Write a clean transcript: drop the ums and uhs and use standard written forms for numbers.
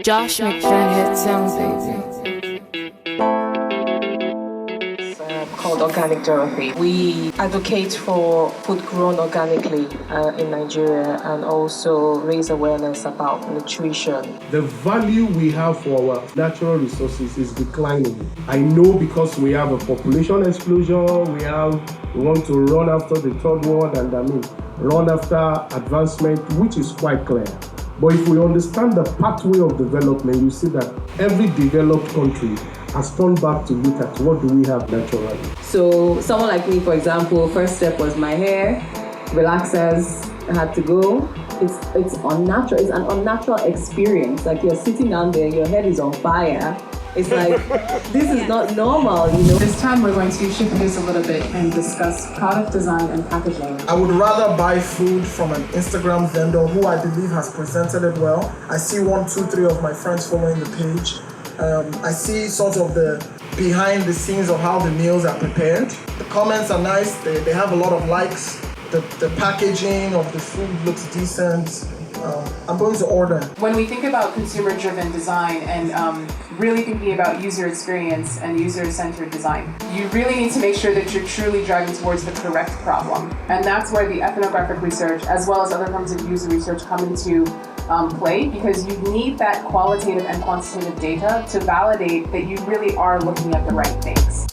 Josh McDermott sound, baby. Called Organic Dorothy. We advocate for food grown organically in Nigeria and also raise awareness about nutrition. The value we have for our natural resources is declining. I know because we have a population explosion, we want to run after the third world and run after advancement, which is quite clear. But if we understand the pathway of development, you see that every developed country has turned back to look at what do we have naturally. So someone like me, for example, first step was my hair, relaxers had to go. It's unnatural. It's an unnatural experience. Like you're sitting down there, your head is on fire. It's like, this is not normal, you know. This time we're going to shift gears a little bit and discuss product design and packaging. I would rather buy food from an Instagram vendor who I believe has presented it well. I see 1, 2, 3 of my friends following the page. I see sort of the behind the scenes of how the meals are prepared. The comments are nice, they have a lot of likes. The packaging of the food looks decent. I'm going to order. When we think about consumer-driven design and really thinking about user experience and user-centered design, you really need to make sure that you're truly driving towards the correct problem. And that's where the ethnographic research, as well as other forms of user research, come into play, because you need that qualitative and quantitative data to validate that you really are looking at the right things.